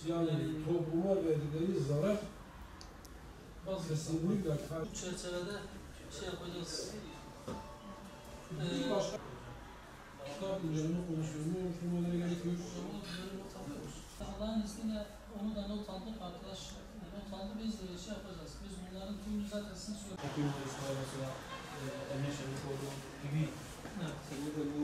Yani topluma verdikleri zarar kesinlikle bu çerçevede şey yapacağız. kitap üzerine konuşuyoruz. Oluşturmaları gerekiyor. Allah'ın izniyle onu da not aldık arkadaş. Not aldı, biz de şey yapacağız. Biz bunların tümünü zaten sizin söylüyoruz. Okuyumuz mesela emeğe şerif olduğu gibi. Evet. Kesinlikle bu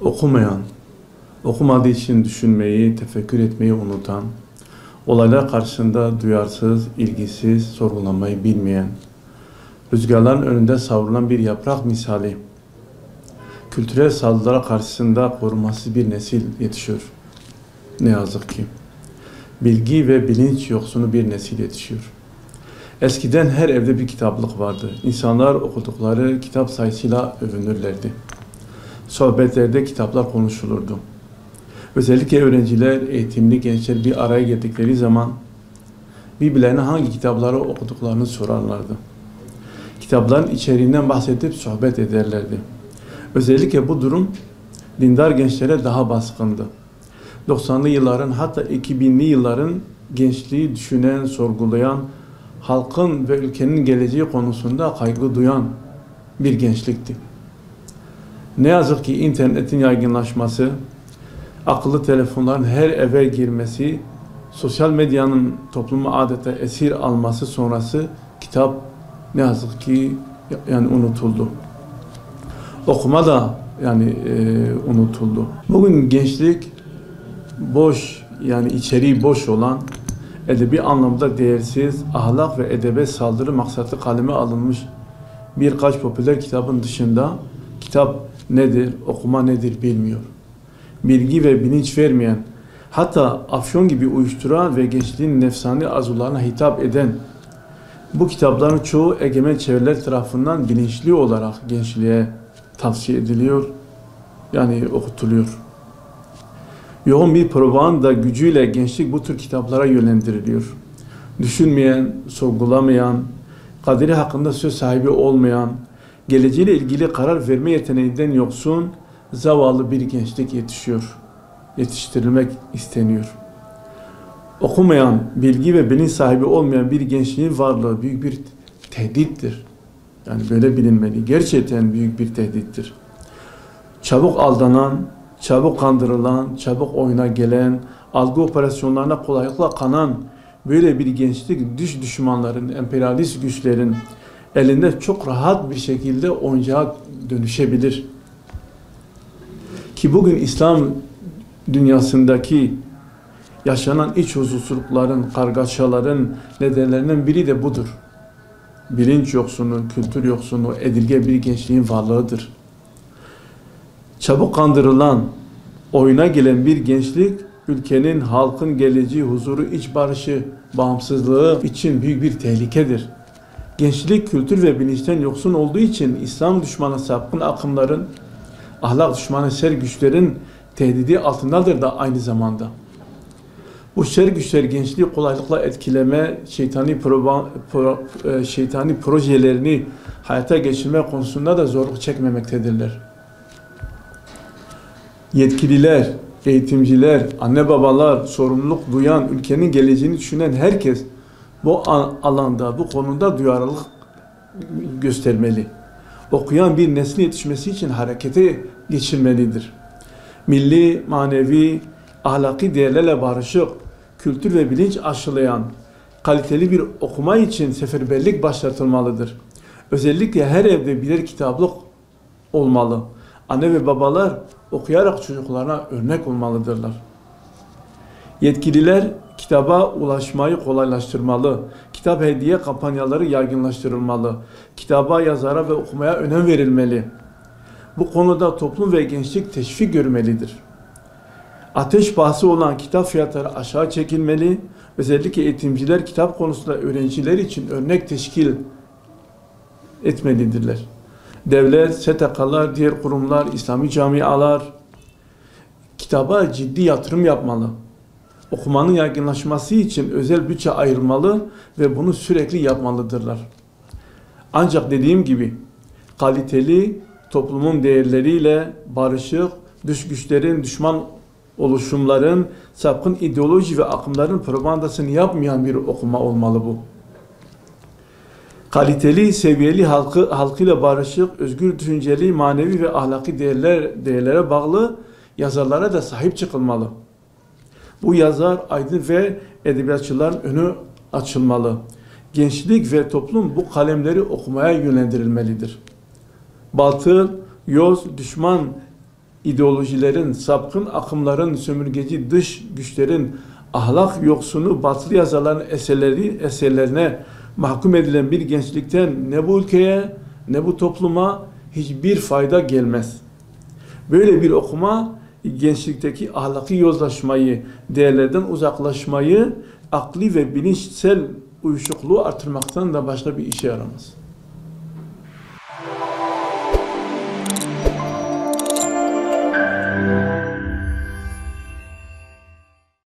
okumayan, okumadığı için düşünmeyi, tefekkür etmeyi unutan, olaylar karşısında duyarsız, ilgisiz, sorgulamayı bilmeyen, rüzgarların önünde savrulan bir yaprak misali, kültürel saldırılara karşısında korumasız bir nesil yetişiyor. Ne yazık ki. Bilgi ve bilinç yoksunu bir nesil yetişiyor. Eskiden her evde bir kitaplık vardı. İnsanlar okudukları kitap sayısıyla övünürlerdi. Sohbetlerde kitaplar konuşulurdu. Özellikle öğrenciler, eğitimli gençler bir araya geldikleri zaman birbirlerine hangi kitapları okuduklarını sorarlardı. Kitapların içeriğinden bahsedip sohbet ederlerdi. Özellikle bu durum dindar gençlere daha baskındı. 90'lı yılların hatta 2000'li yılların gençliği düşünen, sorgulayan, halkın ve ülkenin geleceği konusunda kaygı duyan bir gençlikti. Ne yazık ki internetin yaygınlaşması, akıllı telefonların her eve girmesi, sosyal medyanın toplumu adeta esir alması sonrası kitap ne yazık ki yani unutuldu. Okuma da yani unutuldu. Bugün gençlik boş, yani içeriği boş olan, edebi anlamda değersiz, ahlak ve edebe saldırı maksatlı kaleme alınmış birkaç popüler kitabın dışında kitap nedir, okuma nedir bilmiyor. Bilgi ve bilinç vermeyen, hatta afyon gibi uyuşturan ve gençliğin nefsani arzularına hitap eden bu kitapların çoğu egemen çevreler tarafından bilinçli olarak gençliğe tavsiye ediliyor, yani okutuluyor. Yoğun bir propaganda gücüyle gençlik bu tür kitaplara yönlendiriliyor. Düşünmeyen, sorgulamayan, kaderi hakkında söz sahibi olmayan, geleceğiyle ilgili karar verme yeteneğinden yoksun, zavallı bir gençlik yetişiyor. Yetiştirilmek isteniyor. Okumayan, bilgi ve bilinç sahibi olmayan bir gençliğin varlığı büyük bir tehdittir. Yani böyle bilinmeli. Gerçekten büyük bir tehdittir. Çabuk aldanan, çabuk kandırılan, çabuk oyuna gelen, algı operasyonlarına kolaylıkla kanan böyle bir gençlik dış düşmanların, emperyalist güçlerin elinde çok rahat bir şekilde oyuncağa dönüşebilir. Ki bugün İslam dünyasındaki yaşanan iç huzursuzlukların, kargaşaların nedenlerinden biri de budur. Bilinç yoksunu, kültür yoksunu, edilge bir gençliğin varlığıdır. Çabuk kandırılan, oyuna gelen bir gençlik, ülkenin, halkın geleceği, huzuru, iç barışı, bağımsızlığı için büyük bir tehlikedir. Gençlik kültür ve bilinçten yoksun olduğu için İslam düşmanı sapkın akımların, ahlak düşmanı şer güçlerin tehdidi altındadır da aynı zamanda. Bu şer güçler gençliği kolaylıkla etkileme, şeytani projelerini hayata geçirme konusunda da zorluk çekmemektedirler. Yetkililer, eğitimciler, anne babalar, sorumluluk duyan, ülkenin geleceğini düşünen herkes bu alanda, bu konuda duyarlılık göstermeli. Okuyan bir neslin yetişmesi için harekete geçilmelidir. Milli, manevi, ahlaki değerlerle barışık, kültür ve bilinç aşılayan, kaliteli bir okuma için seferberlik başlatılmalıdır. Özellikle her evde birer kitaplık olmalı. Anne ve babalar okuyarak çocuklarına örnek olmalıdırlar. Yetkililer kitaba ulaşmayı kolaylaştırmalı. Kitap hediye kampanyaları yaygınlaştırılmalı. Kitaba, yazara ve okumaya önem verilmeli. Bu konuda toplum ve gençlik teşvik görmelidir. Ateş pahası olan kitap fiyatları aşağı çekilmeli. Özellikle eğitimciler kitap konusunda öğrenciler için örnek teşkil etmelidirler. Devlet, STK'lar, diğer kurumlar, İslami camialar kitaba ciddi yatırım yapmalı. Okumanın yaygınlaşması için özel bütçe ayrılmalı ve bunu sürekli yapmalıdırlar. Ancak dediğim gibi kaliteli, toplumun değerleriyle barışık, dış güçlerin, düşman oluşumların, sapkın ideoloji ve akımların propagandasını yapmayan bir okuma olmalı bu. Kaliteli, seviyeli halkıyla barışık, özgür düşünceli, manevi ve ahlaki değerlere bağlı yazarlara da sahip çıkılmalı. Bu yazar, aydın ve edebiyatçıların önü açılmalı. Gençlik ve toplum bu kalemleri okumaya yönlendirilmelidir. Batıl, yoz, düşman ideolojilerin, sapkın akımların, sömürgeci dış güçlerin, ahlak yoksunu batılı yazarların eserlerine mahkum edilen bir gençlikten ne bu ülkeye ne bu topluma hiçbir fayda gelmez. Böyle bir okuma gençlikteki ahlaki yozlaşmayı, değerlerden uzaklaşmayı, akli ve bilinçsel uyuşukluğu artırmaktan da başka bir işe yaramaz.